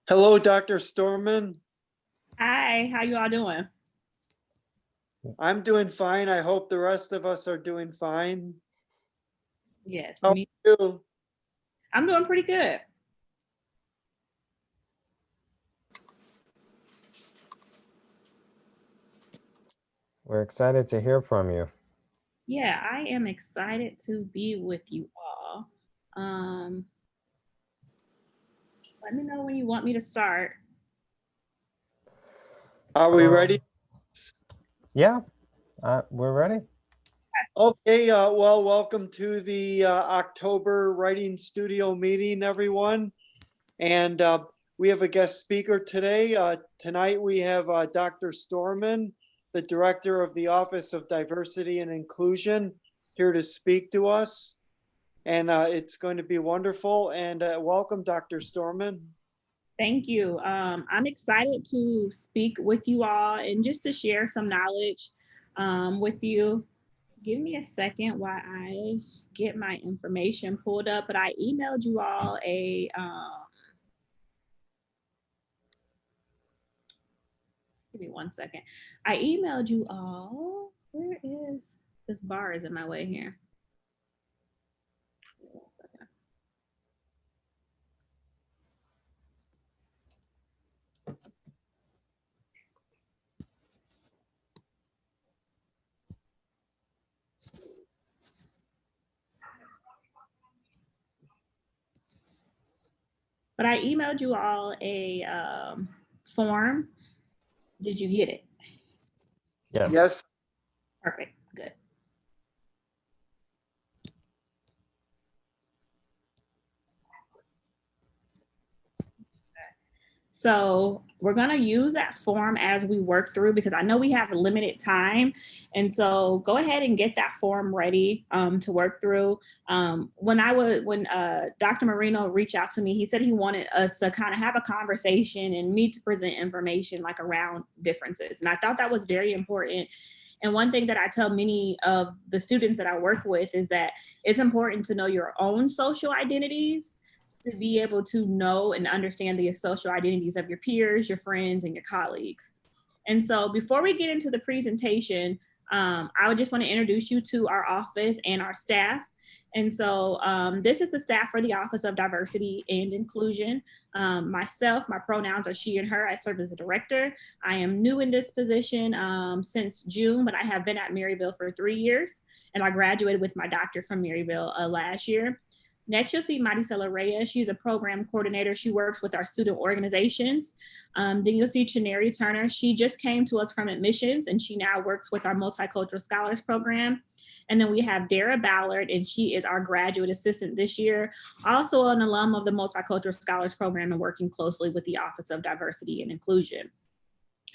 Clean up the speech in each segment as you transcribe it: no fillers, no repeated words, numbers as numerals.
Hello, Dr. Storman. Hi, how you all doing? I'm doing fine. I hope the rest of us are doing fine. Yes, How are me. you? I'm doing pretty good. We're excited to hear from you. Yeah, I am excited to be with you all. Let me know when you want me to start. Are we ready? Yeah, we're ready. Okay, well, welcome to the October Writing Studio meeting, everyone. And we have a guest speaker today. Tonight we have Dr. Storman, the Director of the Office of Diversity and Inclusion, here to speak to us. And it's going to be wonderful. And welcome, Dr. Storman. Thank you. I'm excited to speak with you all and just to share some knowledge with you. Give me a second while I get my information pulled up, but I emailed you all give me 1 second. I emailed you all. Where is this bar is in my way here? Give me 1 second. But I emailed you all a form. Did you get it? Yes. Yes. Perfect. Good. So we're going to use that form as we work through because I know we have a limited time. And so go ahead and get that form ready to work through. When Dr. Marino reached out to me, he said he wanted us to kind of have a conversation and me to present information like around differences. And I thought that was very important. And one thing that I tell many of the students that I work with is that it's important to know your own social identities to be able to know and understand the social identities of your peers, your friends, and your colleagues. And so before we get into the presentation, I would just want to introduce you to our office and our staff. And so this is the staff for the Office of Diversity and Inclusion. Myself, my pronouns are she and her. I serve as a director. I am new in this position since June, but I have been at Maryville for 3 years. And I graduated with my doctorate from Maryville last year. Next, you'll see Maricela Reyes. She's a program coordinator. She works with our student organizations. Then you'll see Chineri Turner. She just came to us from admissions and she now works with our Multicultural Scholars Program. And then we have Dara Ballard, and she is our graduate assistant this year, also an alum of the Multicultural Scholars Program and working closely with the Office of Diversity and Inclusion.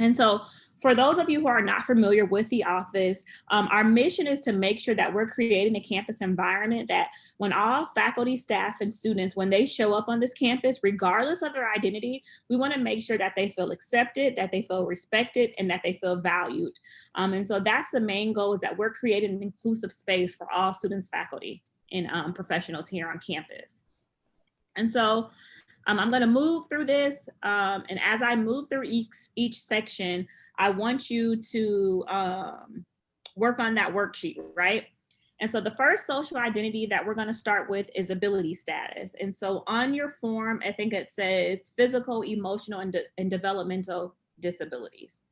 And so for those of you who are not familiar with the office, our mission is to make sure that we're creating a campus environment that when all faculty, staff, and students, when they show up on this campus, regardless of their identity, we want to make sure that they feel accepted, that they feel respected, and that they feel valued. And so that's the main goal, is that we're creating an inclusive space for all students, faculty, and professionals here on campus. And so I'm going to move through this. And as I move through each section, I want you to work on that worksheet, right? And so the first social identity that we're going to start with is ability status. And so on your form, I think it says physical, emotional, and developmental disabilities.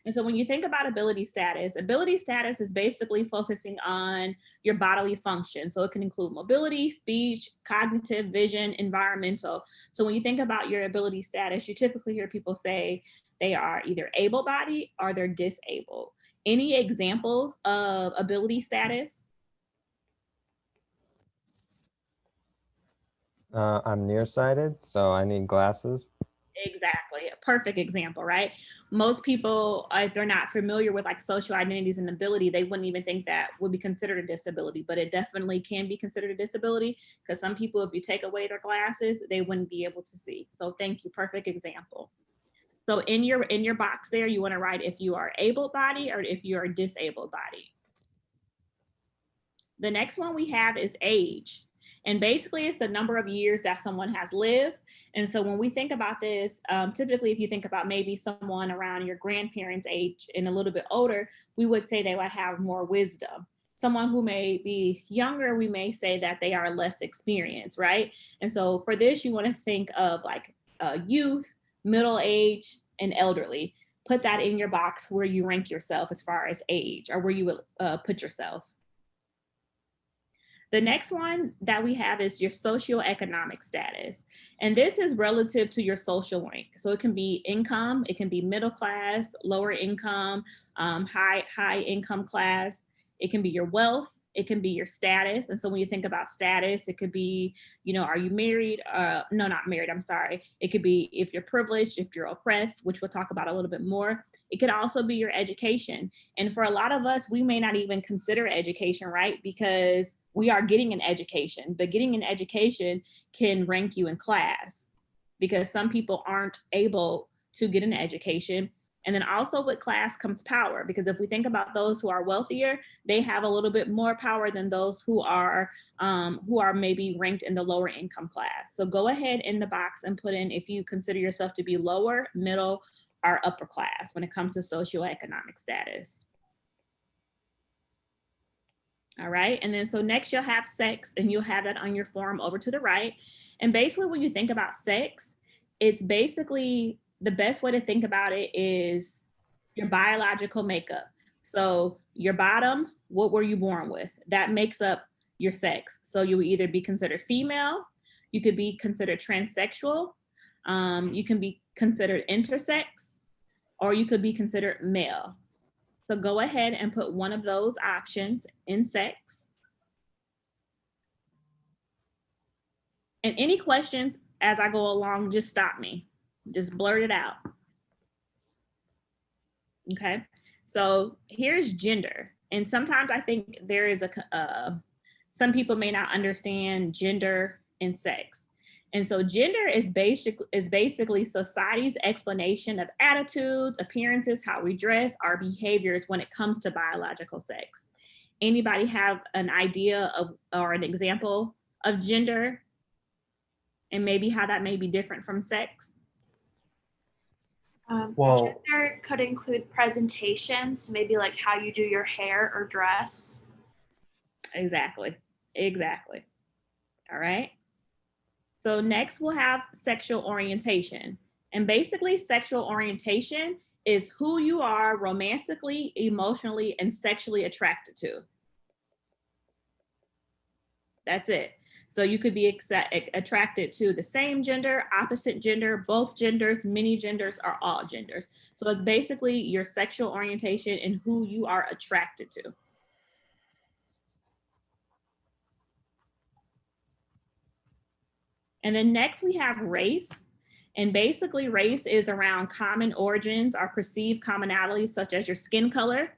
And so when you think about ability status is basically focusing on your bodily function. So it can include mobility, speech, cognitive, vision, environmental. So when you think about your ability status, you typically hear people say they are either able-bodied or they're disabled. Any examples of ability status? I'm nearsighted, so I need glasses. Exactly. A perfect example, right? Most people, if they're not familiar with like social identities and ability, they wouldn't even think that would be considered a disability, but it definitely can be considered a disability because some people, if you take away their glasses, they wouldn't be able to see. So thank you. Perfect example. So in your box there, you want to write if you are able-bodied or if you are disabled body. The next one we have is age. And basically, it's the number of years that someone has lived. And so when we think about this, typically, if you think about maybe someone around your grandparents' age and a little bit older, we would say they would have more wisdom. Someone who may be younger, we may say that they are less experienced, right? And so for this, you want to think of like youth, middle age, and elderly. Put that in your box where you rank yourself as far as age, or where you would put yourself. The next one that we have is your socioeconomic status. And this is relative to your social rank. So it can be income, it can be middle class, lower income, high income class. It can be your wealth, it can be your status. And so when you think about status, it could be, are you married? No, not married, I'm sorry. It could be if you're privileged, if you're oppressed, which we'll talk about a little bit more. It could also be your education. And for a lot of us, we may not even consider education, right? Because we are getting an education, but getting an education can rank you in class because some people aren't able to get an education. And then also with class comes power, because if we think about those who are wealthier, they have a little bit more power than those who are maybe ranked in the lower income class. So go ahead in the box and put in if you consider yourself to be lower, middle, or upper class when it comes to socioeconomic status. All right, and then so next you'll have sex, and you'll have that on your form over to the right. And basically when you think about sex, it's basically the best way to think about it is your biological makeup. So your bottom, what were you born with? That makes up your sex. So you would either be considered female, you could be considered transsexual, you can be considered intersex, or you could be considered male. So go ahead and put one of those options in sex. And any questions as I go along, just stop me. Just blurt it out. Okay, so here's gender. And sometimes I think there is some people may not understand gender and sex. And so gender is basically society's explanation of attitudes, appearances, how we dress, our behaviors when it comes to biological sex. Anybody have an idea of or an example of gender and maybe how that may be different from sex? Gender could include presentation, so maybe like how you do your hair or dress. Exactly. All right. So next we'll have sexual orientation. And basically sexual orientation is who you are romantically, emotionally, and sexually attracted to. That's it. So you could be attracted to the same gender, opposite gender, both genders, many genders, or all genders. So it's basically your sexual orientation and who you are attracted to. And then next we have race. And basically race is around common origins or perceived commonalities such as your skin color.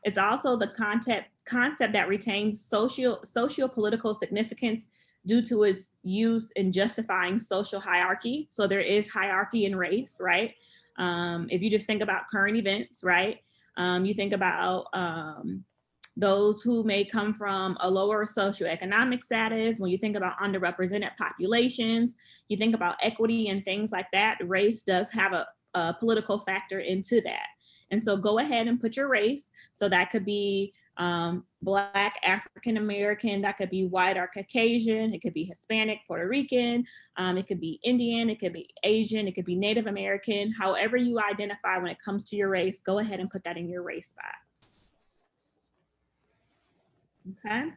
It's also the concept that retains socio-political significance due to its use in justifying social hierarchy. So there is hierarchy in race, right? If you just think about current events, right? You think about those who may come from a lower socioeconomic status. When you think about underrepresented populations, you think about equity and things like that. Race does have a political factor into that. And so go ahead and put your race. So that could be Black, African American, that could be white or Caucasian, it could be Hispanic, Puerto Rican, it could be Indian, it could be Asian, it could be Native American. However you identify when it comes to your race, go ahead and put that in your race box. Okay,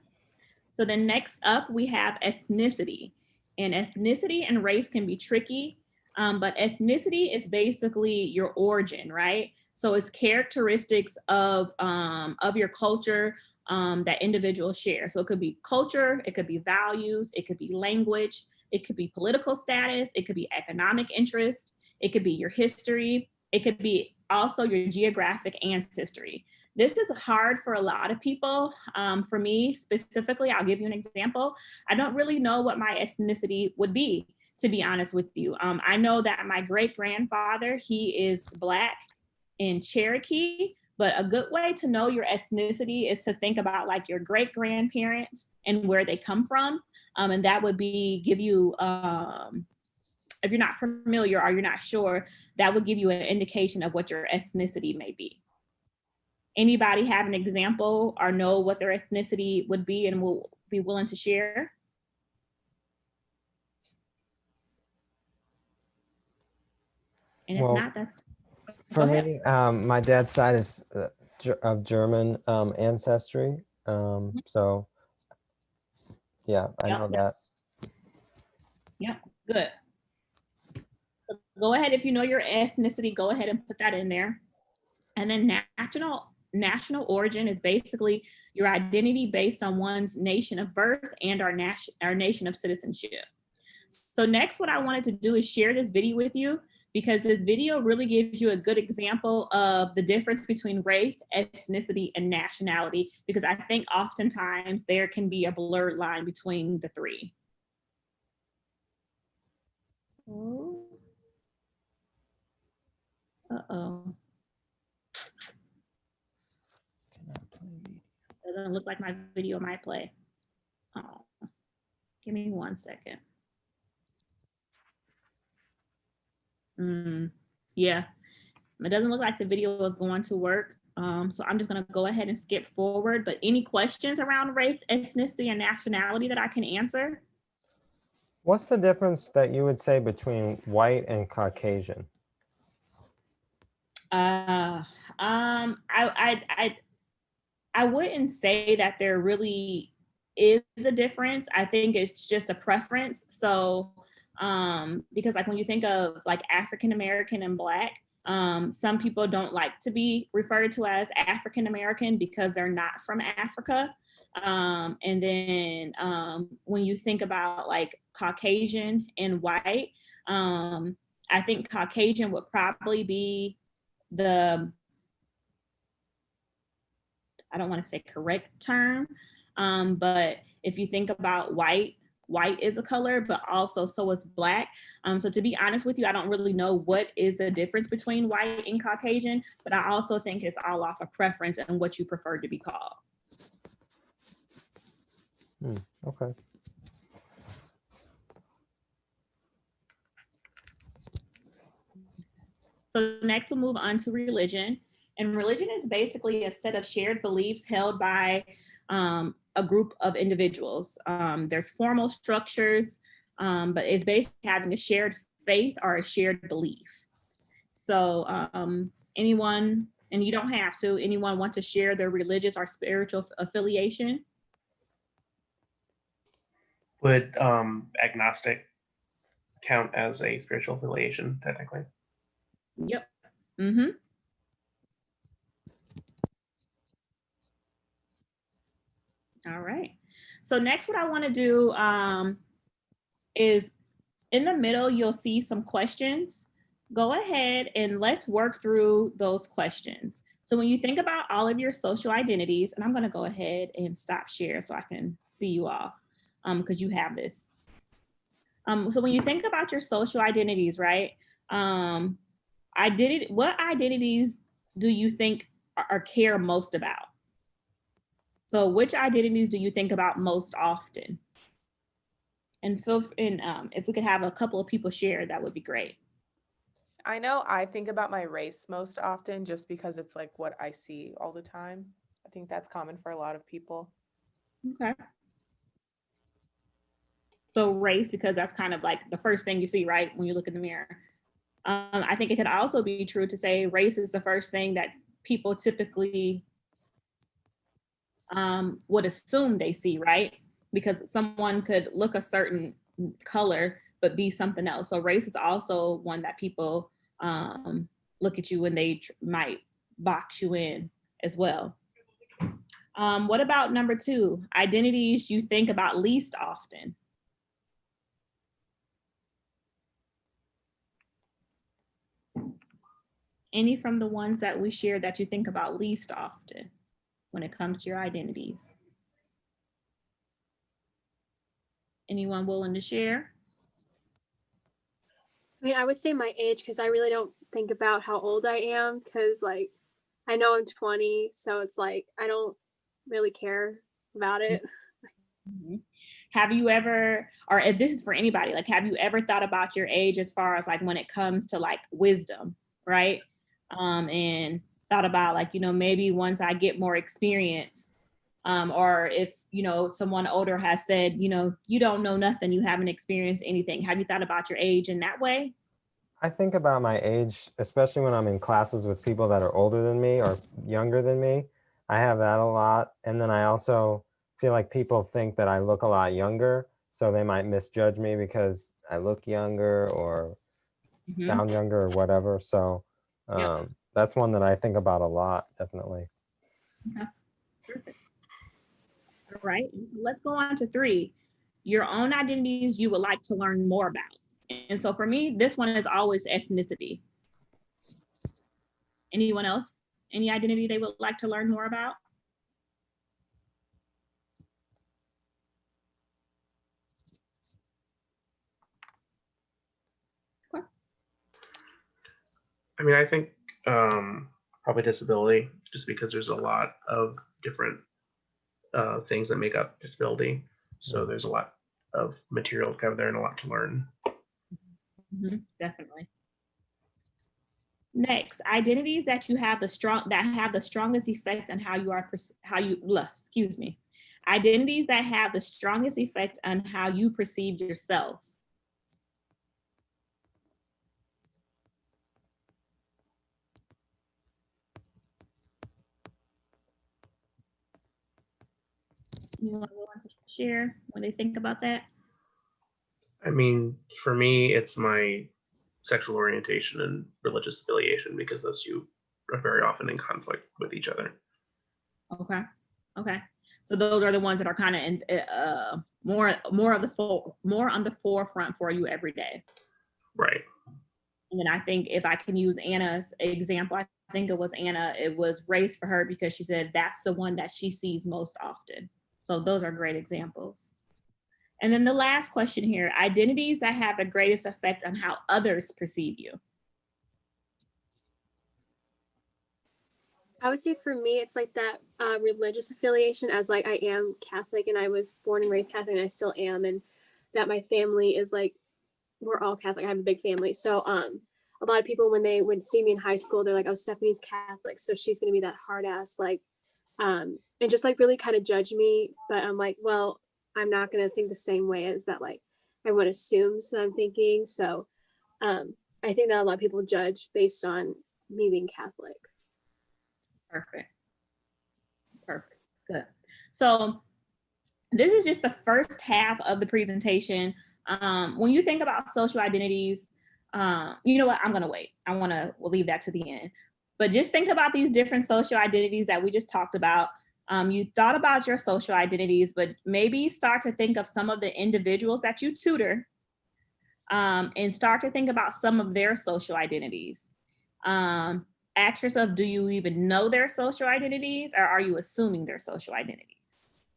so then next up we have ethnicity. And ethnicity and race can be tricky, but ethnicity is basically your origin, right? So it's characteristics of your culture that individuals share. So it could be culture, it could be values, it could be language, it could be political status, it could be economic interest, it could be your history, it could be also your geographic ancestry. This is hard for a lot of people. For me specifically, I'll give you an example. I don't really know what my ethnicity would be, to be honest with you. I know that my great-grandfather, he is Black in Cherokee, but a good way to know your ethnicity is to think about like your great-grandparents and where they come from. And that would give you, if you're not familiar or you're not sure, that would give you an indication of what your ethnicity may be. Anybody have an example or know what their ethnicity would be and will be willing to share? And if Well, not, that's For Go ahead. me, my dad's side is of German ancestry. So yeah, I know that. Yep, good. Go ahead, if you know your ethnicity, go ahead and put that in there. And then national origin is basically your identity based on one's nation of birth and our nation of citizenship. So next, what I wanted to do is share this video with you, because this video really gives you a good example of the difference between race, ethnicity, and nationality, because I think oftentimes there can be a blurred line between the three. Uh-oh. Doesn't look like my video might play. Oh, give me 1 second. Yeah, it doesn't look like the video is going to work. So I'm just gonna go ahead and skip forward, but any questions around race, ethnicity, and nationality that I can answer? What's the difference that you would say between white and Caucasian? I wouldn't say that there really is a difference. I think it's just a preference. So, because like when you think of like African American and Black, some people don't like to be referred to as African American because they're not from Africa. And then when you think about like Caucasian and white, I think Caucasian would probably be I don't want to say correct term, but if you think about white is a color, but also so is Black. So to be honest with you, I don't really know what is the difference between white and Caucasian, but I also think it's all off of preference and what you prefer to be called. Okay. So next we'll move on to religion. And religion is basically a set of shared beliefs held by a group of individuals. There's formal structures, but it's basically having a shared faith or a shared belief. So anyone, and you don't have to, anyone want to share their religious or spiritual affiliation? Would agnostic count as a spiritual affiliation, technically? Yep. Mm-hmm. All right. So next, what I want to do is in the middle, you'll see some questions. Go ahead and let's work through those questions. So when you think about all of your social identities, and I'm going to go ahead and stop share so I can see you all, because you have this. So when you think about your social identities, right? What identities do you think or care most about? So which identities do you think about most often? And if we could have a couple of people share, that would be great. I know I think about my race most often just because it's like what I see all the time. I think that's common for a lot of people. Okay. So race, because that's kind of like the first thing you see, right, when you look in the mirror. I think it could also be true to say race is the first thing that people typically would assume they see, right? Because someone could look a certain color but be something else. So race is also one that people look at you and they might box you in as well. What about number 2, identities you think about least often? Any from the ones that we shared that you think about least often when it comes to your identities? Anyone willing to share? I mean, I would say my age because I really don't think about how old I am because, like, I know I'm 20, so it's like I don't really care about it. Mm-hmm. have you ever, or if this is for anybody, like, have you ever thought about your age as far as like when it comes to like wisdom, right? And thought about like, you know, maybe once I get more experience, or if, you know, someone older has said, you know, you don't know nothing, you haven't experienced anything. Have you thought about your age in that way? I think about my age, especially when I'm in classes with people that are older than me or younger than me. I have that a lot. And then I also feel like people think that I look a lot younger, so they might misjudge me because I look younger or Mhm. sound younger or whatever. So Yep. that's one that I think about a lot, definitely. Perfect. All right, so let's go on to 3. Your own identities you would like to learn more about. And so for me, this one is always ethnicity. Anyone else? Any identity they would like to learn more about? I mean, I think probably disability, just because there's a lot of different things that make up disability. So there's a lot of material to cover there and a lot to learn. Definitely. Next, identities that you have the strongest effect on how you are identities that have the strongest effect on how you perceive yourself. You want to share when they think about that? I mean, for me, it's my sexual orientation and religious affiliation, because those two are very often in conflict with each other. Okay. Okay. So those are the ones that are kind of more on the forefront for you every day. Right. And then I think if I can use Anna's example, I think it was Anna, it was race for her because she said that's the one that she sees most often. So those are great examples. And then the last question here, identities that have the greatest effect on how others perceive you. I would say for me, it's like that religious affiliation, as like I am Catholic and I was born and raised Catholic and I still am, and that my family is like, we're all Catholic. I have a big family. So a lot of people when they would see me in high school, they're like, oh, Stephanie's Catholic, so she's gonna be that hard ass, like, and just like really kind of judge me. But I'm like, well, I'm not gonna think the same way as that, like everyone assumes that I'm thinking. So I think that a lot of people judge based on me being Catholic. Perfect. Perfect. Good. So this is just the first half of the presentation. When you think about social identities, you know what? I'm going to wait. We'll leave that to the end. But just think about these different social identities that we just talked about. You thought about your social identities, but maybe start to think of some of the individuals that you tutor, and start to think about some of their social identities. Ask yourself, do you even know their social identities, or are you assuming their social identities?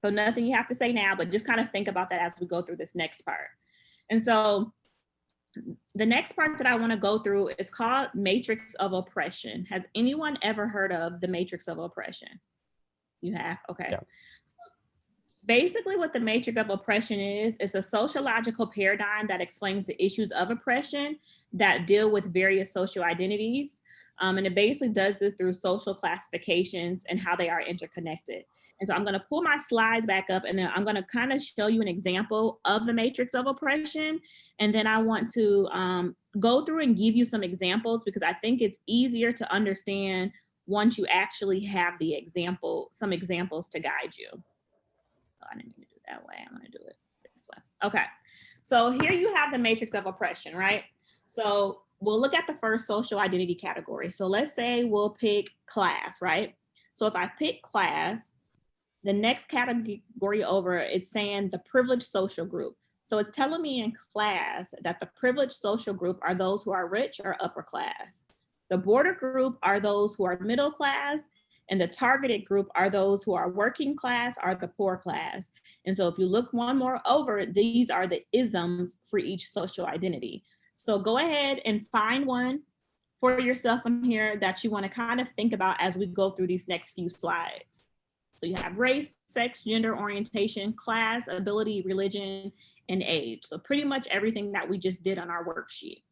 So nothing you have to say now, but just kind of think about that as we go through this next part. And so the next part that I want to go through, it's called Matrix of Oppression. Has anyone ever heard of the Matrix of Oppression? You have? Okay. Yeah. So basically what the Matrix of Oppression is a sociological paradigm that explains the issues of oppression that deal with various social identities. And it basically does it through social classifications and how they are interconnected. And so I'm going to pull my slides back up, and then I'm going to kind of show you an example of the matrix of oppression. And then I want to go through and give you some examples, because I think it's easier to understand once you actually have the example, some examples to guide you. Oh, I didn't mean to do it that way. I'm going to do it this way. Okay. So here you have the matrix of oppression, right? So we'll look at the first social identity category. So let's say we'll pick class, right? So if I pick class, the next category over, it's saying the privileged social group. So it's telling me in class that the privileged social group are those who are rich or upper class. The border group are those who are middle class, and the targeted group are those who are working class or the poor class. And so if you look one more over, these are the isms for each social identity. So go ahead and find one for yourself in here that you want to kind of think about as we go through these next few slides. So you have race, sex, gender, orientation, class, ability, religion, and age. So pretty much everything that we just did on our worksheet.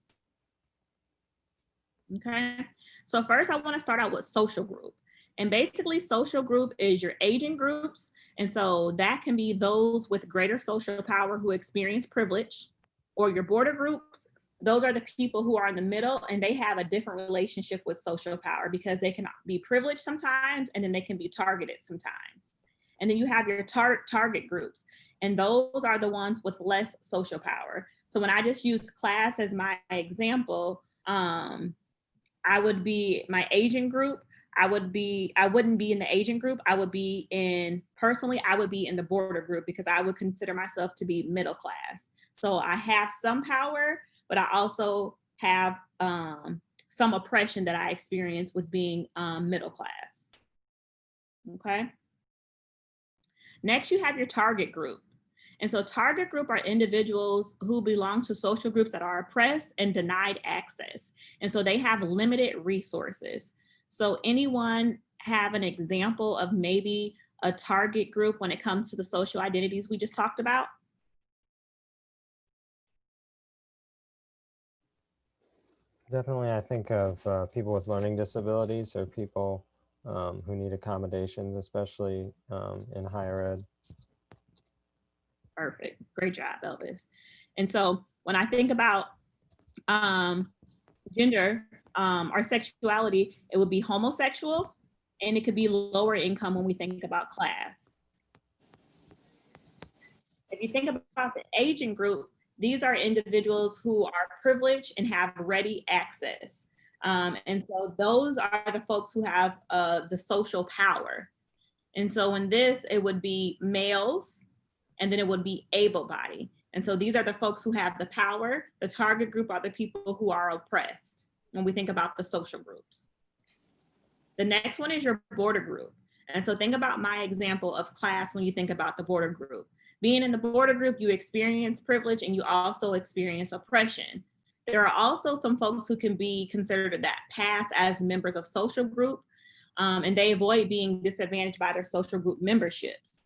Okay, so first I want to start out with social group. And basically social group is your aging groups. And so that can be those with greater social power who experience privilege, or your border groups. Those are the people who are in the middle and they have a different relationship with social power because they can be privileged sometimes and then they can be targeted sometimes. And then you have your target groups, and those are the ones with less social power. So when I just use class as my example, I would be my Asian group. I wouldn't be in the Asian group. I would be in the border group because I would consider myself to be middle class. So I have some power, but I also have some oppression that I experience with being middle class. Okay. Next, you have your target group. And so target group are individuals who belong to social groups that are oppressed and denied access. And so they have limited resources. So anyone have an example of maybe a target group when it comes to the social identities we just talked about? Definitely, I think of people with learning disabilities or people who need accommodations, especially in higher ed. Perfect. Great job, Elvis. And so when I think about gender or sexuality, it would be homosexual, and it could be lower income when we think about class. If you think about the aging group, these are individuals who are privileged and have ready access. And so those are the folks who have the social power. And so in this, it would be males, and then it would be able-bodied. And so these are the folks who have the power. The target group are the people who are oppressed when we think about the social groups. The next one is your border group. And so think about my example of class when you think about the border group. Being in the border group, you experience privilege and you also experience oppression. There are also some folks who can be considered that pass as members of social group, and they avoid being disadvantaged by their social group memberships.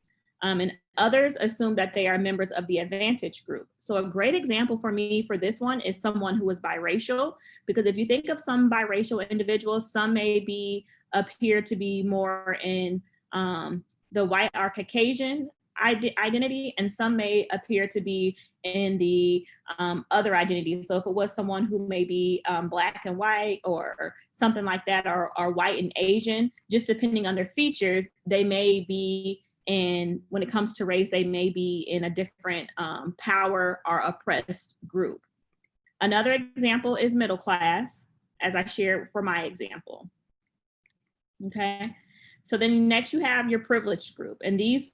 And others assume that they are members of the advantage group. So a great example for me for this one is someone who is biracial, because if you think of some biracial individuals, some may appear to be more in the white or Caucasian identity, and some may appear to be in the other identity. So if it was someone who may be Black and white or something like that, or white and Asian, just depending on their features, they may be when it comes to race, they may be in a different power or oppressed group. Another example is middle class, as I shared for my example. Okay. So then next you have your privileged group, and these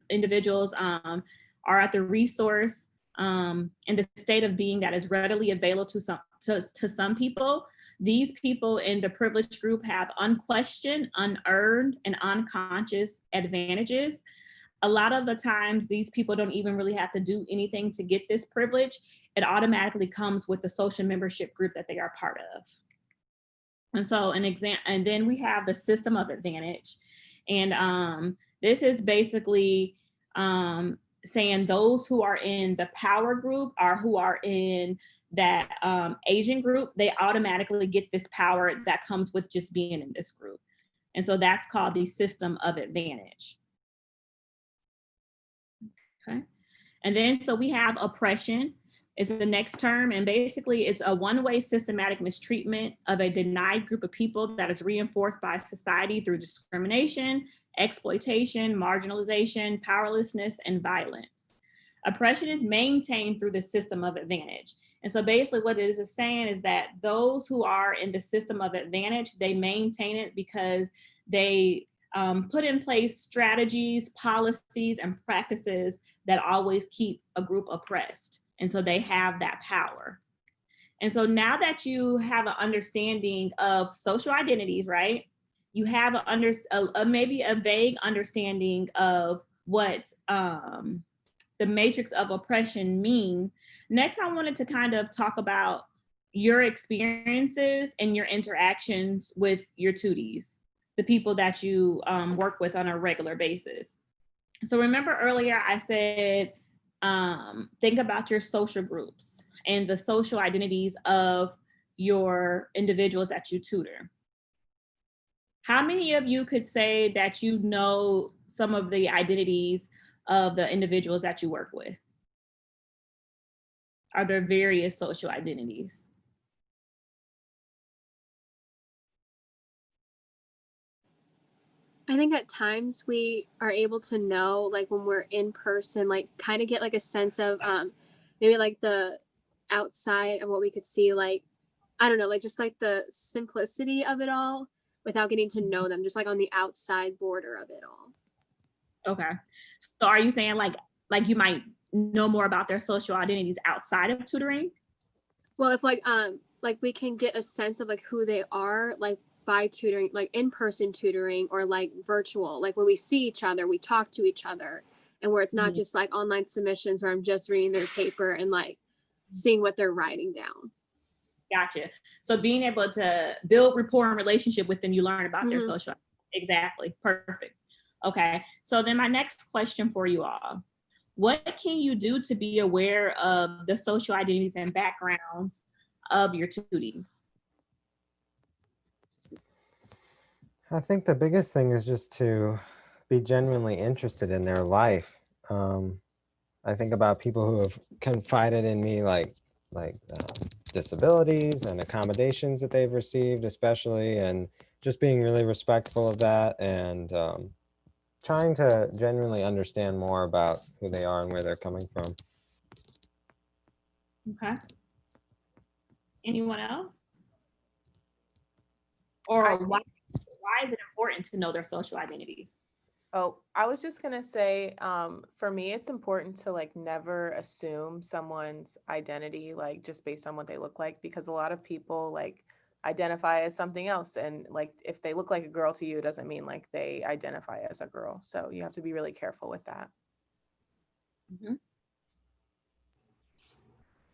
individuals are at the resource in the state of being that is readily available to some people. These people in the privileged group have unquestioned, unearned, and unconscious advantages. A lot of the times these people don't even really have to do anything to get this privilege. It automatically comes with the social membership group that they are part of. And so and then we have the system of advantage. And this is basically saying those who are in the power group or who are in that Asian group, they automatically get this power that comes with just being in this group. And so that's called the system of advantage. Okay. And then so we have oppression is the next term. And basically it's a one-way systematic mistreatment of a denied group of people that is reinforced by society through discrimination, exploitation, marginalization, powerlessness, and violence. Oppression is maintained through the system of advantage. And so basically what it is saying is that those who are in the system of advantage, they maintain it because they put in place strategies, policies, and practices that always keep a group oppressed. And so they have that power. And so now that you have an understanding of social identities, right? You have maybe a vague understanding of what the matrix of oppression mean. Next, I wanted to kind of talk about your experiences and your interactions with your tuties. the people that you work with on a regular basis. So remember earlier I said, think about your social groups and the social identities of your individuals that you tutor. How many of you could say that you know some of the identities of the individuals that you work with? Are there various social identities? I think at times we are able to know, like when we're in person, like kind of get like a sense of maybe like the outside of what we could see, like I don't know, like just like the simplicity of it all without getting to know them, just like on the outside border of it all. Okay. So are you saying like you might know more about their social identities outside of tutoring? Well, if like we can get a sense of like who they are, like by tutoring, like in-person tutoring or like virtual, like when we see each other, we talk to each other, and where it's not Mhm. just like online submissions where I'm just reading their paper and like seeing what they're writing down. Gotcha. So being able to build rapport and relationship with them, you learn about their Mhm. social. Exactly. Perfect. Okay. So then my next question for you all. What can you do to be aware of the social identities and backgrounds of your tutees? I think the biggest thing is just to be genuinely interested in their life. I think about people who have confided in me, like disabilities and accommodations that they've received, especially, and just being really respectful of that, and trying to genuinely understand more about who they are and where they're coming from. Okay. Anyone else? Or why is it important to know their social identities? Oh, I was just gonna say, for me, it's important to like never assume someone's identity, like just based on what they look like, because a lot of people like identify as something else. And like if they look like a girl to you, it doesn't mean like they identify as a girl. So you have to be really careful with that. Mhm.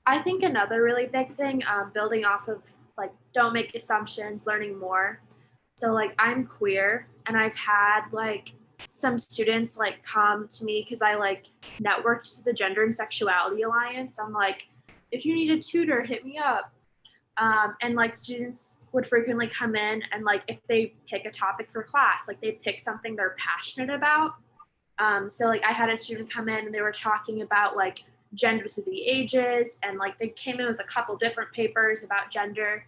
I think another really big thing, building off of like don't make assumptions, learning more. So like I'm queer, and I've had like some students like come to me because I like networked to the Gender and Sexuality Alliance. I'm like, if you need a tutor, hit me up. And like students would frequently come in, and like if they pick a topic for class, like they pick something they're passionate about. So like I had a student come in and they were talking about like gender through the ages, and like they came in with a couple different papers about gender.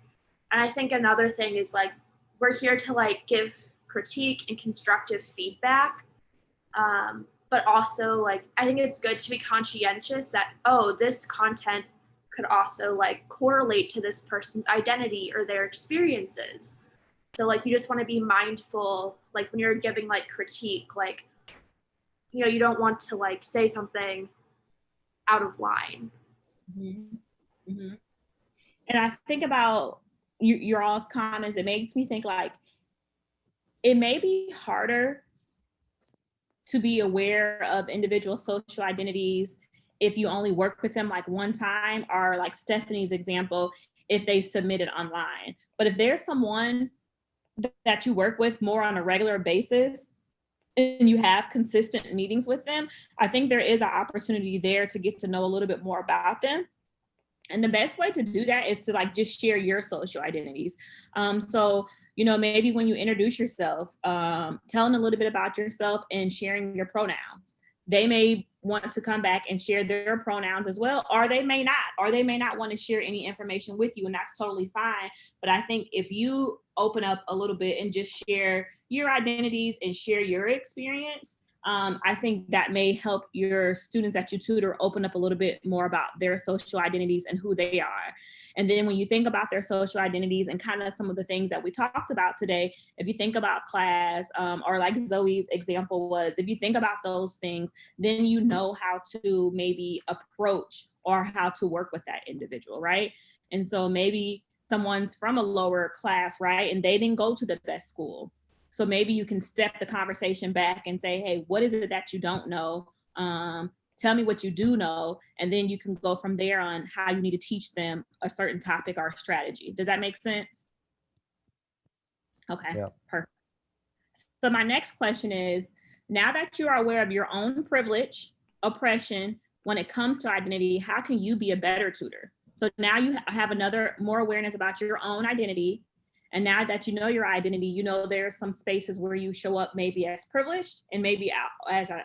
And I think another thing is like we're here to like give critique and constructive feedback. But also like I think it's good to be conscientious that, oh, this content could also like correlate to this person's identity or their experiences. So like you just want to be mindful, like when you're giving like critique, like, you know, you don't want to like say something out of line. Mhm. Mhm. And I think about your all's comments. It makes me think like it may be harder to be aware of individual social identities if you only work with them like one time, or like Stephanie's example, if they submitted online. But if there's someone that you work with more on a regular basis and you have consistent meetings with them, I think there is an opportunity there to get to know a little bit more about them. And the best way to do that is to like just share your social identities. So, you know, maybe when you introduce yourself, telling a little bit about yourself and sharing your pronouns. They may want to come back and share their pronouns as well, or they may not want to share any information with you, and that's totally fine. But I think if you open up a little bit and just share your identities and share your experience, I think that may help your students that you tutor open up a little bit more about their social identities and who they are. And then when you think about their social identities and kind of some of the things that we talked about today, if you think about class, or like Zoe's example was, if you think about those things, then you know how to maybe approach or how to work with that individual, right? And so maybe someone's from a lower class, right? And they didn't go to the best school. So maybe you can step the conversation back and say, hey, what is it that you don't know? Tell me what you do know. And then you can go from there on how you need to teach them a certain topic or strategy. Does that make sense? Okay, Yeah. perfect. So my next question is, now that you are aware of your own privilege, oppression, when it comes to identity, how can you be a better tutor? So now you have more awareness about your own identity. And now that you know your identity, you know there are some spaces where you show up maybe as privileged and maybe as I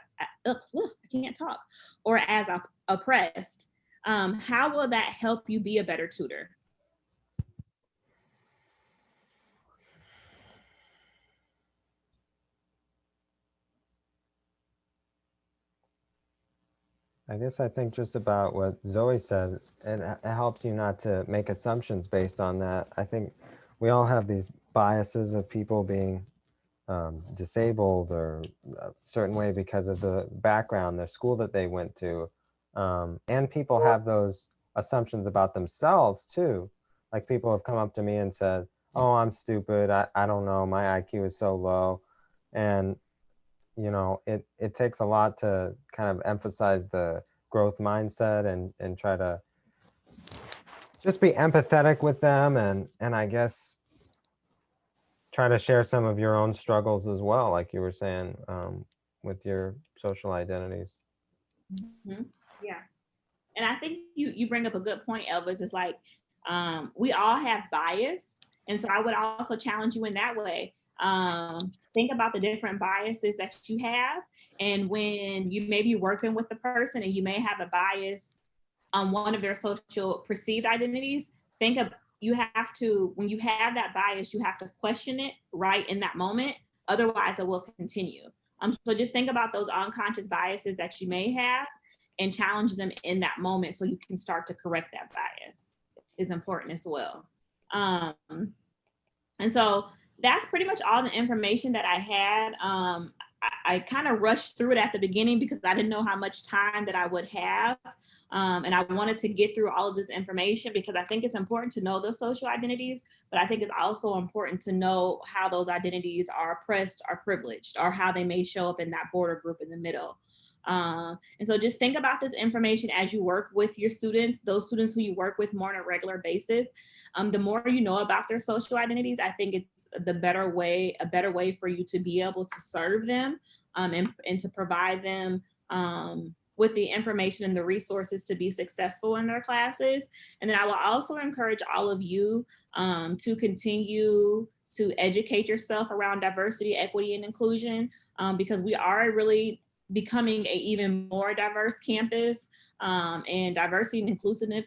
can't talk, or as oppressed. How will that help you be a better tutor? I guess I think just about what Zoe said, and it helps you not to make assumptions based on that. I think we all have these biases of people being disabled or a certain way because of the background, their school that they went to. And people have those assumptions about themselves too. Like people have come up to me and said, oh, I'm stupid. I don't know. My IQ is so low. And you know, it takes a lot to kind of emphasize the growth mindset and try to just be empathetic with them and I guess try to share some of your own struggles as well, like you were saying, with your social identities. Mm-hmm. Yeah. And I think you bring up a good point, Elvis. It's like we all have bias. And so I would also challenge you in that way. Think about the different biases that you have. And when you may be working with the person and you may have a bias on one of their social perceived identities, think of, you have to, when you have that bias, you have to question it right in that moment. Otherwise it will continue. So just think about those unconscious biases that you may have and challenge them in that moment so you can start to correct that bias is important as well. And so that's pretty much all the information that I had. I kind of rushed through it at the beginning because I didn't know how much time that I would have. And I wanted to get through all of this information because I think it's important to know those social identities, but I think it's also important to know how those identities are oppressed or privileged or how they may show up in that border group in the middle. And so just think about this information as you work with your students, those students who you work with more on a regular basis. The more you know about their social identities, I think it's a better way for you to be able to serve them and to provide them with the information and the resources to be successful in their classes. And then I will also encourage all of you to continue to educate yourself around diversity, equity, and inclusion because we are really becoming an even more diverse campus, and diversity and inclusiveness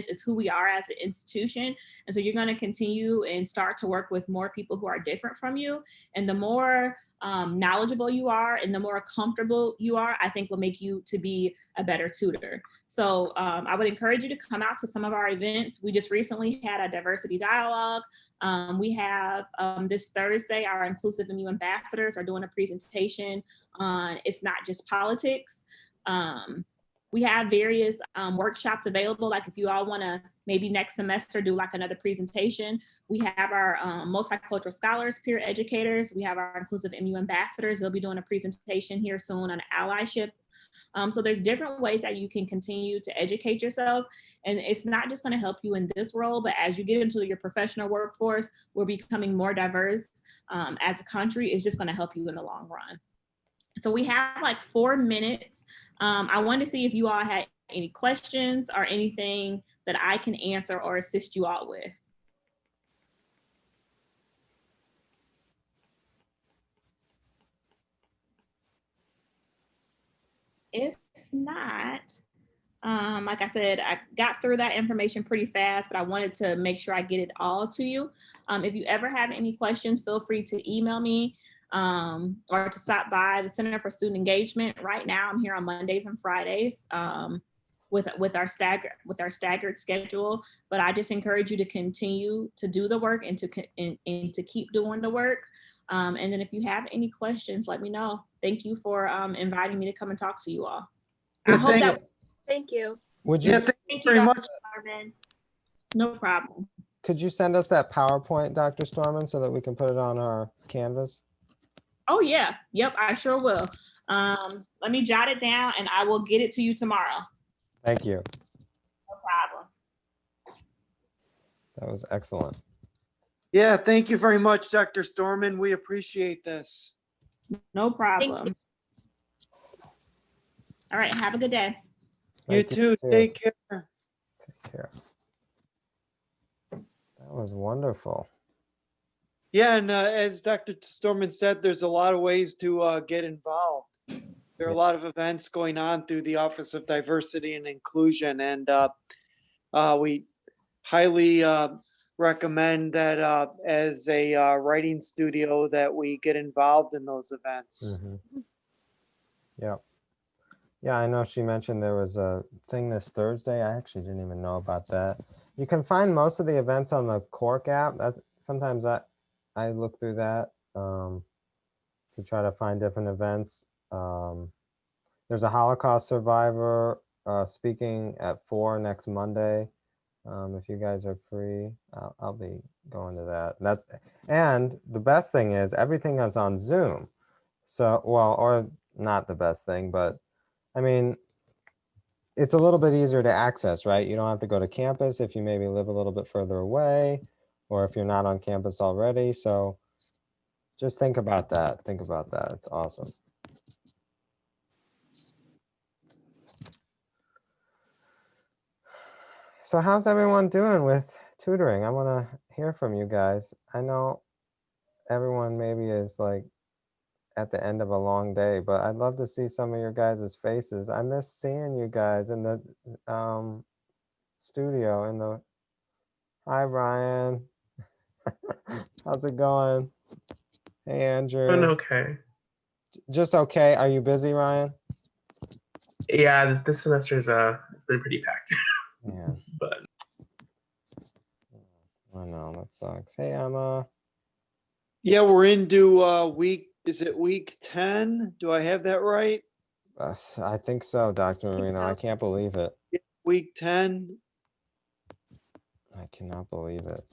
is who we are as an institution. And so you're going to continue and start to work with more people who are different from you. And the more knowledgeable you are and the more comfortable you are, I think will make you to be a better tutor. So I would encourage you to come out to some of our events. We just recently had a diversity dialogue. We have this Thursday, our Inclusive MU ambassadors are doing a presentation on It's Not Just Politics. We have various workshops available. Like if you all want to maybe next semester do like another presentation, we have our multicultural scholars, peer educators. We have our Inclusive MU ambassadors. They'll be doing a presentation here soon on allyship. So there's different ways that you can continue to educate yourself. And it's not just going to help you in this role, but as you get into your professional workforce, we're becoming more diverse as a country. It's just going to help you in the long run. So we have like 4 minutes. I wanted to see if you all had any questions or anything that I can answer or assist you all with. If not, like I said, I got through that information pretty fast, but I wanted to make sure I get it all to you. If you ever have any questions, feel free to email me or to stop by the Center for Student Engagement. Right now, I'm here on Mondays and Fridays with our staggered schedule. But I just encourage you to continue to do the work and to keep doing the work. And then if you have any questions, let me know. Thank you for inviting me to come and talk to you all. I hope that. Thank you. Would you? Yeah, thank you very much. Norman. No problem. Could you send us that PowerPoint, Dr. Storman, so that we can put it on our Canvas? Oh yeah, yep, I sure will. Let me jot it down and I will get it to you tomorrow. Thank you. No problem. That was excellent. Yeah, thank you very much, Dr. Storman. We appreciate this. No problem. All right, have a good day. You Thank too. Take care. Take care. That was wonderful. Yeah, and as Dr. Storman said, there's a lot of ways to get involved. There are a lot of events going on through the Office of Diversity and Inclusion, and we highly recommend that as a writing studio that we get involved in those events. Yeah. Yeah, I know she mentioned there was a thing this Thursday. I actually didn't even know about that. You can find most of the events on the Cork app. Sometimes I look through that to try to find different events. There's a Holocaust survivor speaking at 4 next Monday. If you guys are free, I'll be going to that. And the best thing is everything is on Zoom. So, well, or not the best thing, but I mean, it's a little bit easier to access, right? You don't have to go to campus if you maybe live a little bit further away, or if you're not on campus already. So just think about that. Think about that. It's awesome. So how's everyone doing with tutoring? I want to hear from you guys. I know everyone maybe is like at the end of a long day, but I'd love to see some of your guys' faces. I miss seeing you guys in the studio. Hi, Ryan. How's it going? Hey, Andrew. Doing okay. Just okay. Are you busy, Ryan? Yeah, this semester's it's been pretty packed. Yeah. But I know, that sucks. Hey, Emma. Yeah, we're into is it week 10? Do I have that right? I think so, Dr. Marino. I so. can't believe it. Week 10? I cannot believe it.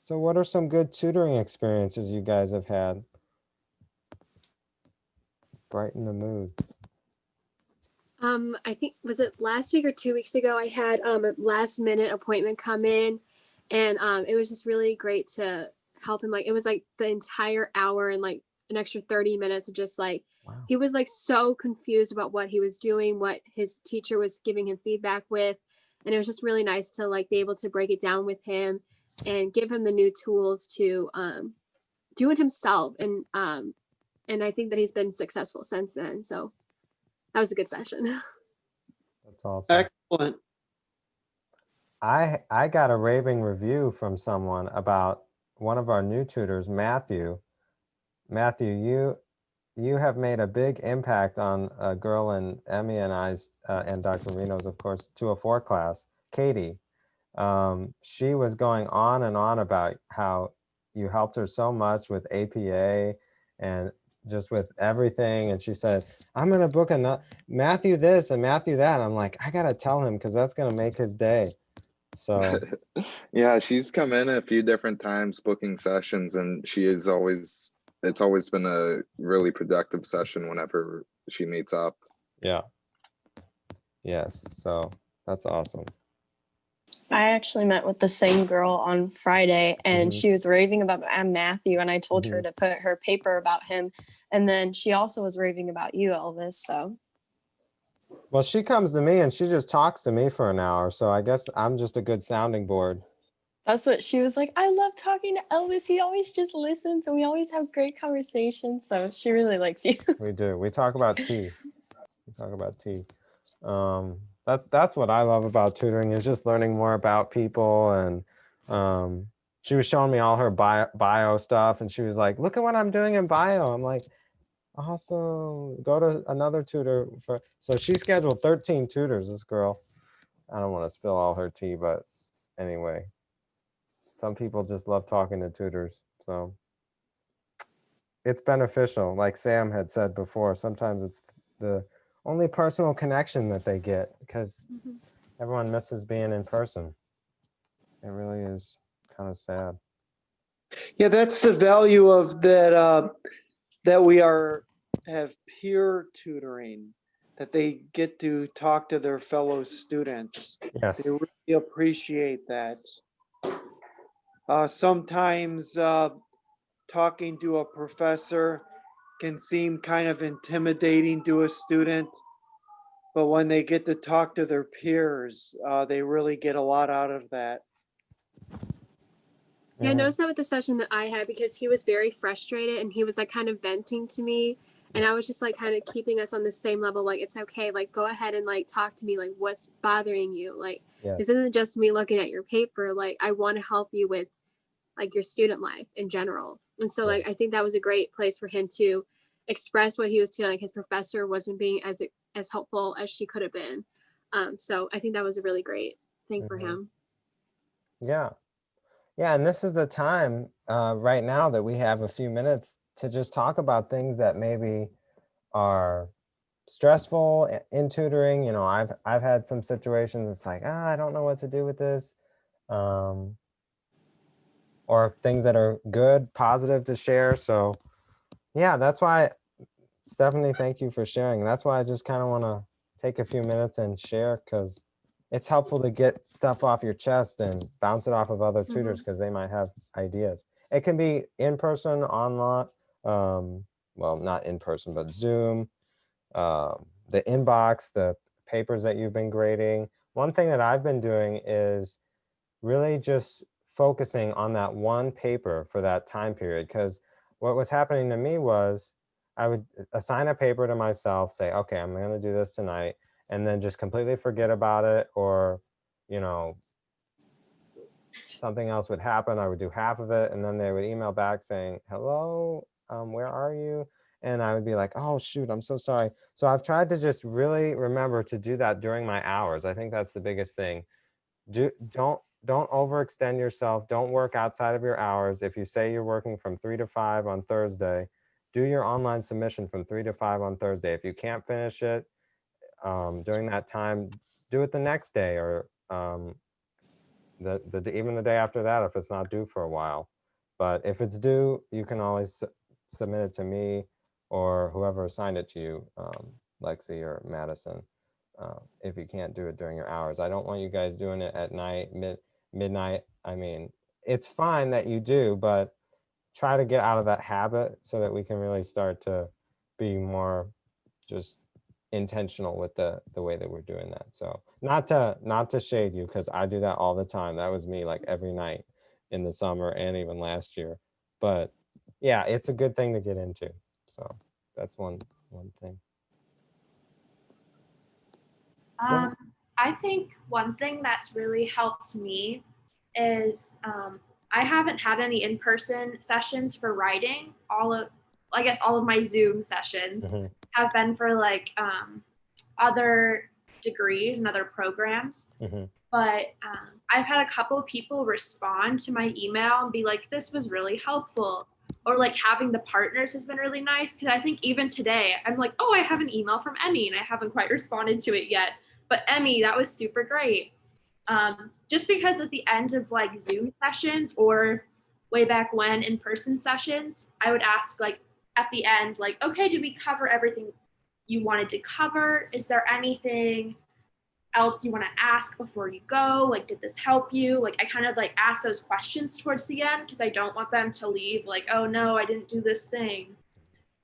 So what are some good tutoring experiences you guys have had? Brighten the mood. I think was it last week or 2 weeks ago, I had a last minute appointment come in, and it was just really great to help him. Like it was like the entire hour and like an extra 30 minutes of just like Wow. he was like so confused about what he was doing, what his teacher was giving him feedback with, and it was just really nice to like be able to break it down with him and give him the new tools to do it himself. And I think that he's been successful since then. So that was a good session. That's awesome. Excellent. I got a raving review from someone about one of our new tutors, Matthew. Matthew, you have made a big impact on a girl in Emmy and I's and Dr. Reno's, of course, 204 class, Katie. She was going on and on about how you helped her so much with APA and just with everything. And she said, I'm going to book Matthew this and Matthew that. And I'm like, I got to tell him because that's going to make his day. So yeah, she's come in a few different times booking sessions, and it's always been a really productive session whenever she meets up. yeah. Yes. So that's awesome. I actually met with the same girl on Friday, and she was raving about Matthew, and I told her to put her paper about him. And then she also was raving about you, Elvis. So, well, she comes to me and she just talks to me for an hour. So I guess I'm just a good sounding board. that's what she was like. I love talking to Elvis. He always just listens, and we always have great conversations. So she really likes you. We do. We talk about tea. We talk about tea. That's what I love about tutoring, is just learning more about people. And she was showing me all her bio stuff, and she was like, look at what I'm doing in bio. I'm like, awesome. Go to another tutor. So she scheduled 13 tutors, this girl. I don't want to spill all her tea, but anyway, some people just love talking to tutors. So it's beneficial. Like Sam had said before, sometimes it's the only personal connection that they get, because everyone misses being in person. It really is kind of sad. Yeah, that's the value of that, that we have peer tutoring, that they get to talk to their fellow students. Yes. They really appreciate that. Sometimes talking to a professor can seem kind of intimidating to a student, but when they get to talk to their peers, they really get a lot out of that. Yeah, I Mhm. noticed that with the session that I had because he was very frustrated and he was like kind of venting to me. And I was just like kind of keeping us on the same level. Like, it's okay. Like, go ahead and like talk to me. Like, what's bothering you? Like, Yes. this isn't just me looking at your paper. Like, I want to help you with like your student life in general. And so, Yeah. like, I think that was a great place for him to express what he was feeling. Like, his professor wasn't being as helpful as she could have been. So I think that was a really great thing for Mhm. him. Yeah. Yeah, and this is the time right now that we have a few minutes to just talk about things that maybe are stressful in tutoring. You know, I've had some situations. It's like, I don't know what to do with this, or things that are good, positive to share. So, yeah, that's why, Stephanie, thank you for sharing. That's why I just kind of want to take a few minutes and share, because it's helpful to get stuff off your chest and bounce it off of other tutors because they might have ideas. It can be in person, online, well, not in person, but Zoom, the inbox, the papers that you've been grading. One thing that I've been doing is really just focusing on that one paper for that time period, because what was happening to me was I would assign a paper to myself, say, okay, I'm going to do this tonight, and then just completely forget about it, or, you know, something else would happen. I would do half of it, and then they would email back saying, hello, where are you? And I would be like, oh, shoot, I'm so sorry. So I've tried to just really remember to do that during my hours. I think that's the biggest thing. Don't overextend yourself. Don't work outside of your hours. If you say you're working from 3 to 5 on Thursday, do your online submission from 3 to 5 on Thursday. If you can't finish it during that time, do it the next day, or even the day after that if it's not due for a while. But if it's due, you can always submit it to me or whoever assigned it to you, Lexi or Madison. If you can't do it during your hours, I don't want you guys doing it at night, midnight. I mean, it's fine that you do, but try to get out of that habit so that we can really start to be more just intentional with the way that we're doing that. So not to shade you, because I do that all the time. That was me like every night in the summer and even last year. But yeah, it's a good thing to get into. So that's one thing. I think one thing that's really helped me is I haven't had any in-person sessions for writing. All of my Zoom sessions have been for like other degrees and other programs. But I've had a couple of people respond to my email and be like, this was really helpful. Or like having the partners has been really nice, because I think even today I'm like, oh, I have an email from Emmy and I haven't quite responded to it yet. But Emmy, that was super great. Just because at the end of like Zoom sessions or way back when in-person sessions, I would ask like at the end, like, okay, did we cover everything you wanted to cover? Is there anything else you want to ask before you go? Like, did this help you? Like, I kind of like ask those questions towards the end because I don't want them to leave like, oh no, I didn't do this thing.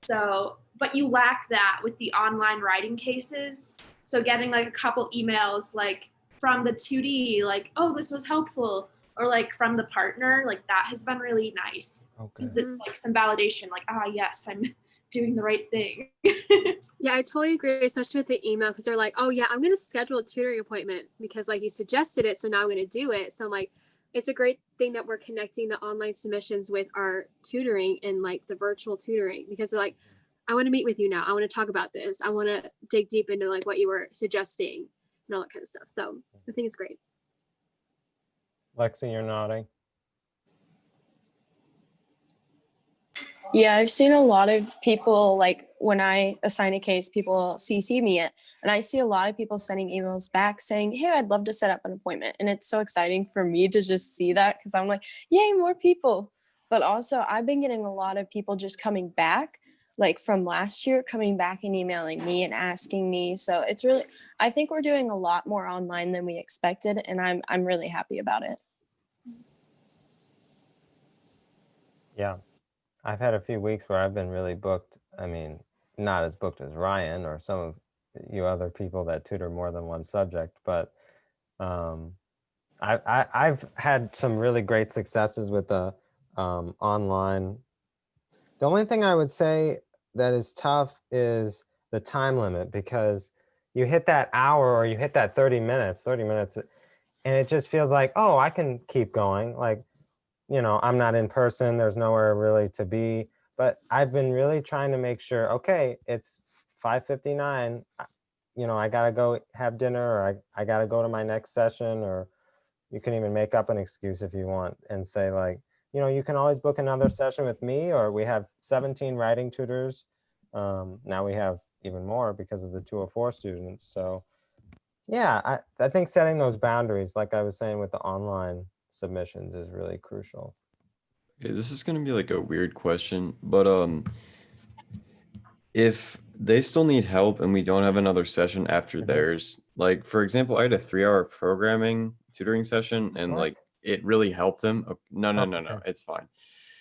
So, but you lack that with the online writing cases. So getting like a couple emails like from the 2D, like, oh, this was helpful, or like from the partner, like that has been really nice. Okay. It's like some validation, like, yes, I'm doing the right thing. Yeah, I totally agree, especially with the email, because they're like, oh yeah, I'm going to schedule a tutoring appointment because like you suggested it, so now I'm going to do it. So I'm like, it's a great thing that we're connecting the online submissions with our tutoring and like the virtual tutoring, because they're like, I want to meet with you now. I want to talk about this. I want to dig deep into like what you were suggesting and all that kind of stuff. So I think it's great. Lexi, you're nodding. Yeah, I've seen a lot of people, like when I assign a case, people CC me it, and I see a lot of people sending emails back saying, hey, I'd love to set up an appointment. And it's so exciting for me to just see that, because I'm like, yay, more people. But also I've been getting a lot of people just coming back like from last year coming back and emailing me and asking me. So it's really, I think we're doing a lot more online than we expected, and I'm really happy about it. Yeah, I've had a few weeks where I've been really booked. I mean, not as booked as Ryan or some of you other people that tutor more than one subject, but I've had some really great successes with the online. The only thing I would say that is tough is the time limit, because you hit that hour or you hit that 30 minutes, and it just feels like, oh, I can keep going. Like, you know, I'm not in person, there's nowhere really to be, but I've been really trying to make sure, okay, it's 5:59, you know, I gotta go have dinner, or I gotta go to my next session, or you can even make up an excuse if you want and say like, you know, you can always book another session with me, or we have 17 writing tutors. Now we have even more because of the 204 students. So yeah, I think setting those boundaries, like I was saying with the online submissions, is really crucial. Okay, this is gonna be like a weird question, but if they still need help and we don't have another session after theirs, like for example, I had a 3-hour programming tutoring session and What? like it really helped him. No, Oh, it's fine.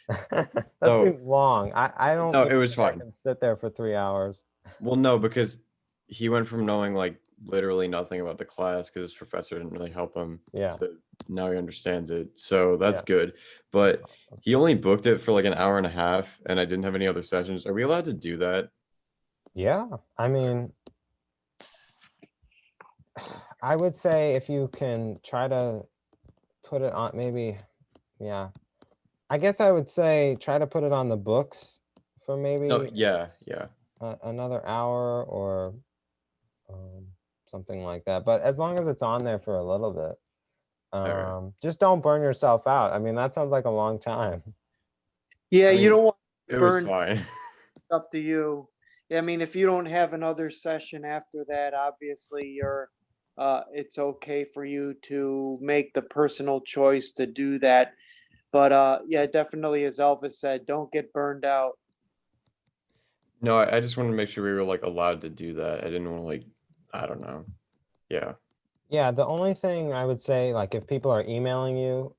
that So- seems long. I don't No, it really was think I fine. can sit there for 3 hours. Well, no, because he went from knowing like literally nothing about the class because his professor didn't really help him Yeah. to now he understands it. So that's Yeah. good. But Awesome. he only booked it for like an hour and a half and I didn't have any other sessions. Are we allowed to do that? Yeah, I mean, I would say if you can try to put it on, maybe, yeah. I guess I would say try to put it on the books for maybe No, yeah. another hour, or something like that. But as long as it's on there for a little bit, Alright. just don't burn yourself out. I mean, that sounds like a long time. Yeah, I you mean, don't want It was Burn. fine. up to you. I mean, if you don't have another session after that, obviously it's okay for you to make the personal choice to do that. But yeah, definitely, as Elvis said, don't get burned out. No, I just wanted to make sure we were like allowed to do that. I didn't want to like, I don't know. Yeah. Yeah, the only thing I would say, like if people are emailing you,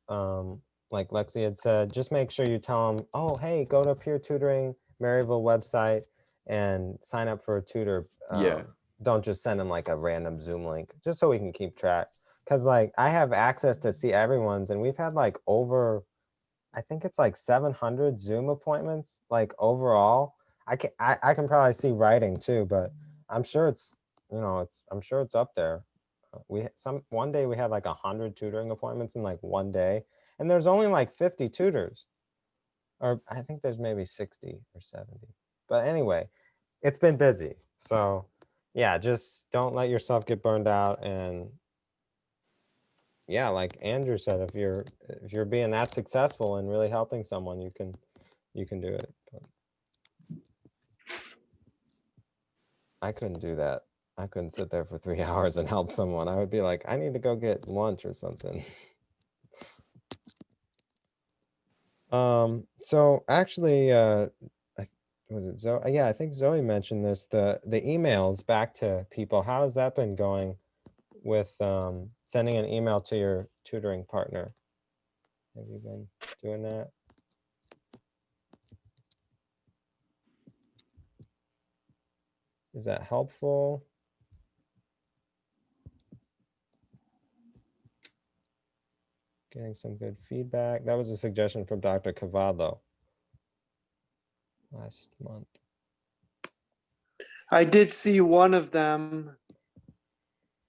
like Lexi had said, just make sure you tell them, oh, hey, go to Peer Tutoring Maryville website and sign up for a tutor. Yeah. Don't just send them like a random Zoom link, just so we can keep track. Because like I have access to see everyone's, and we've had like over, I think it's like 700 Zoom appointments, like overall. I can probably see writing too, but I'm sure it's, you know, I'm sure it's up there. One day we had like 100 tutoring appointments in like one day, and there's only like 50 tutors, or I think there's maybe 60 or 70. But anyway, it's been busy. So yeah, just don't let yourself get burned out. And yeah, like Andrew said, if you're being that successful and really helping someone, you can do it. But I couldn't do that. I couldn't sit there for 3 hours and help someone. I would be like, I need to go get lunch or something. So actually, was it Zoe? Yeah, I think Zoe mentioned this, the emails back to people. How has that been going with sending an email to your tutoring partner? Have you been doing that? Is that helpful? Getting some good feedback. That was a suggestion from Dr. Cavallo last month. I did see one of them.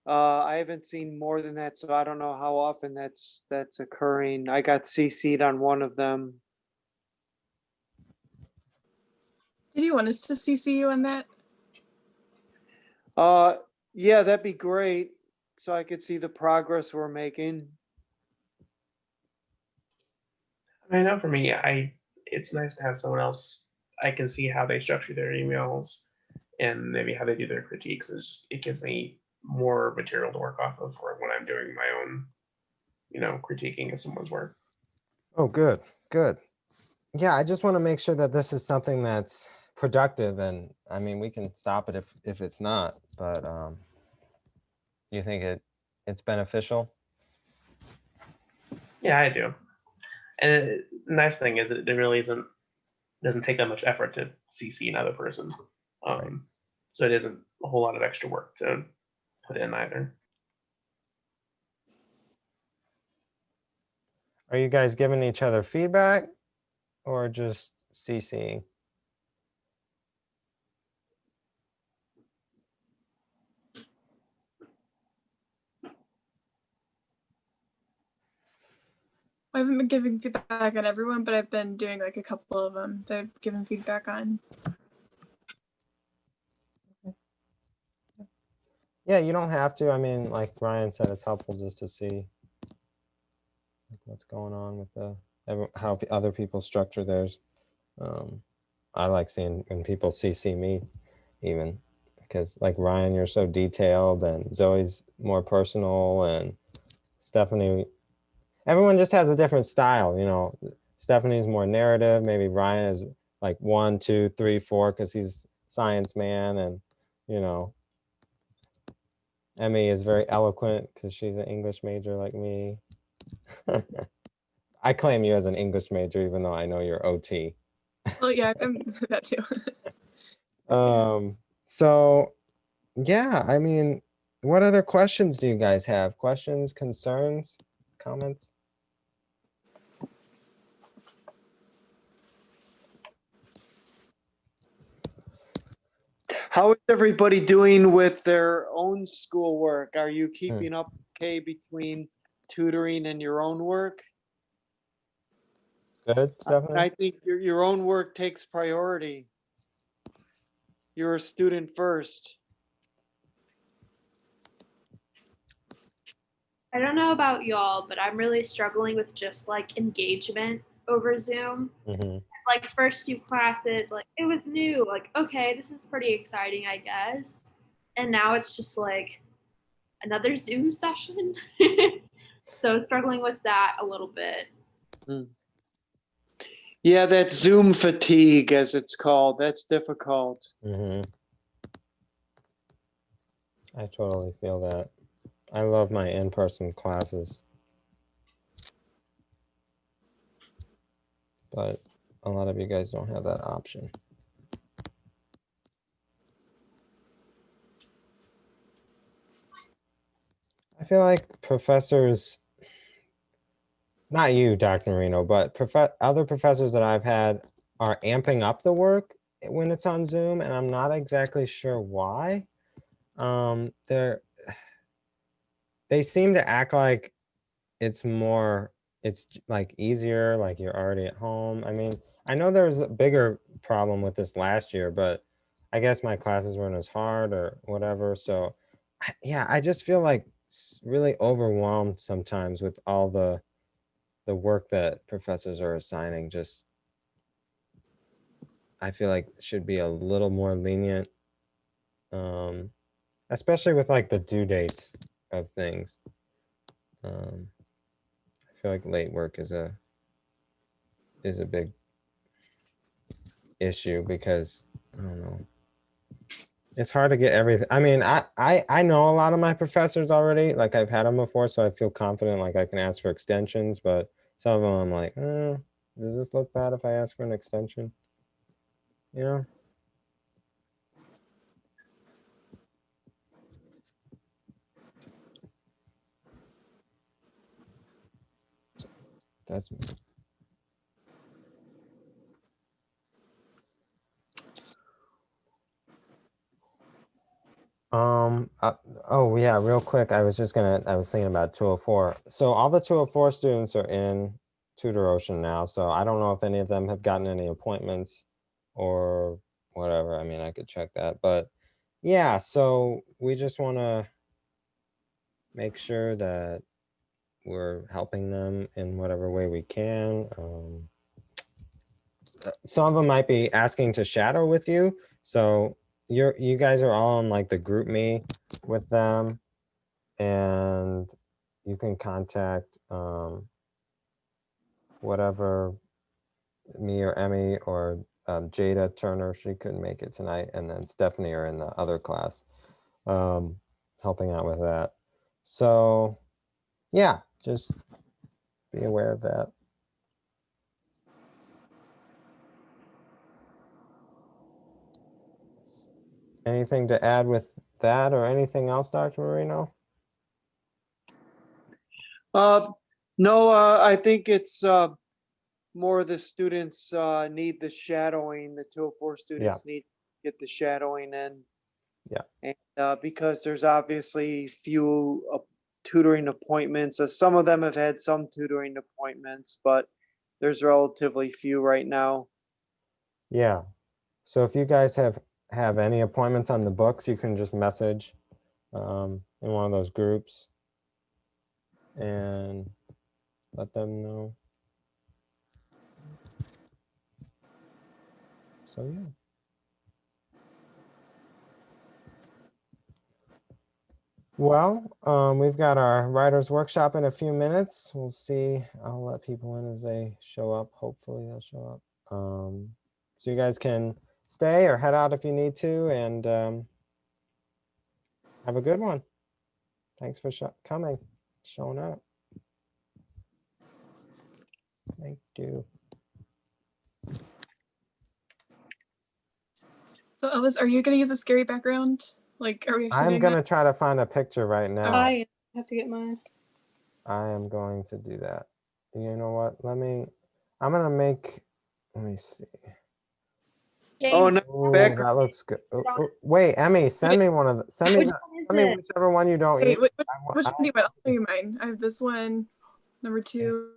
I haven't seen more than that, so I don't know how often that's occurring. I got CC'd on one of them. Did you want us to CC you on that? Yeah, that'd be great, so I could see the progress we're making. I know for me, it's nice to have someone else. I can see how they structure their emails and maybe how they do their critiques. It gives me more material to work off of for when I'm doing my own, critiquing of someone's work. Oh, good. Yeah, I just want to make sure that this is something that's productive, and I mean, we can stop it if it's not, but you think it's beneficial? Yeah, I do. And the nice thing is it really doesn't take that much effort to CC another person. So it isn't a whole lot of extra work to put in either. Are you guys giving each other feedback or just CCing? I haven't been giving feedback on everyone, but I've been doing like a couple of them that I've given feedback on. Yeah, you don't have to. I mean, like Ryan said, it's helpful just to see what's going on with how other people structure theirs. I like seeing when people CC me, even because like Ryan, you're so detailed, and Zoe's more personal, and Stephanie. Everyone just has a different style, you know. Stephanie's more narrative. Maybe Ryan is like 1, 2, 3, 4 because he's science man, and you know. Emmy is very eloquent because she's an English major like me. I claim you as an English major, even though I know you're OT. Well, yeah, I'm that too. So yeah, I mean, what other questions do you guys have? Questions, concerns, comments? How is everybody doing with their own schoolwork? Are you keeping up okay between tutoring and your own work? Good, Stephanie? I think your own work takes priority. You're a student first. I don't know about y'all, but I'm really struggling with just like engagement over Zoom. Mm-hmm. Like first few classes, like it was new, like okay, this is pretty exciting, I guess. And now it's just like another Zoom session. So struggling with that a little bit. Yeah, that's Zoom fatigue, as it's called. That's difficult. Mm-hmm. I totally feel that. I love my in-person classes, but a lot of you guys don't have that option. I feel like professors, not you, Dr. Marino, but other professors that I've had are amping up the work when it's on Zoom, and I'm not exactly sure why. They seem to act like it's like easier, like you're already at home. I mean, I know there was a bigger problem with this last year, but I guess my classes weren't as hard or whatever. So yeah, I just feel like really overwhelmed sometimes with all the work that professors are assigning. Just, I feel like it should be a little more lenient, especially with like the due dates of things. I feel like late work is a big issue because I don't know. It's hard to get everything. I mean, I know a lot of my professors already. Like I've had them before, so I feel confident. Like I can ask for extensions, but some of them I'm like, does this look bad if I ask for an extension? You know. That's me. Oh yeah, real quick. I was thinking about 204. So all the 204 students are in TutorOcean now. So I don't know if any of them have gotten any appointments or whatever. I mean, I could check that, but yeah, so we just want to make sure that we're helping them in whatever way we can. Some of them might be asking to shadow with you. So you guys are all on like the GroupMe with them, and you can contact whatever me or Emmy or Jada Turner, she couldn't make it tonight, and then Stephanie are in the other class, helping out with that. So yeah, just be aware of that. Anything to add with that or anything else, Dr. Marino? No, I think it's more the students need the shadowing. The 204 students need to get the shadowing in. Yeah. And because there's obviously few tutoring appointments. Some of them have had some tutoring appointments, but there's relatively few right now. Yeah. So if you guys have any appointments on the books, you can just message in one of those groups and let them know. So yeah. Well, we've got our writers workshop in a few minutes. We'll see. I'll let people in as they show up. Hopefully they'll show up. So you guys can stay or head out if you need to, and have a good one. Thanks for showing up. Thank you. So Elvis, are you gonna use a scary background? Like, are we actually I'm doing gonna that? try to find a picture right now. Okay. I have to get mine. I am going to do that. You know what? I'm gonna make, let me see. Oh no, Oh, back. that looks good. Oh, wait, Emmy, send me one of the, send me whichever one you don't Wait, use. which one do you want? I'll show you mine. I have this one, number 2,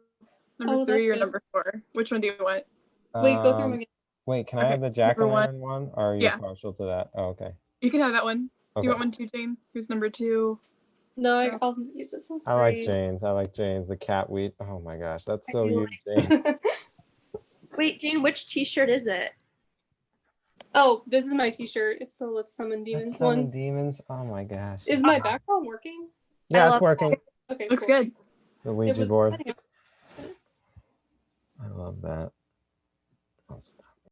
number Oh, 3, that's or good. number 4. Which one do you want? Wait, go through them again. Wait, can I Okay, have the number 1. jack-o'-lantern one? Or are you Yeah. partial to that? Oh, okay. You can have that one. Do Okay. you want one too, Jane? Here's number 2. No, No. I'll use this one. I like Great. Jane's. I like Jane's. The cat wheat. Oh my gosh, that's I so do you, Jane. Wait, Jane, which t-shirt is it? Oh, this is my t-shirt. It's the Let's Summon Demons Let's Summon one. Demons. Oh my gosh. Is my background working? Yeah, it's love working. Okay, Looks cool. good. The It Ouija was board. cutting out. I love that. I'll stop.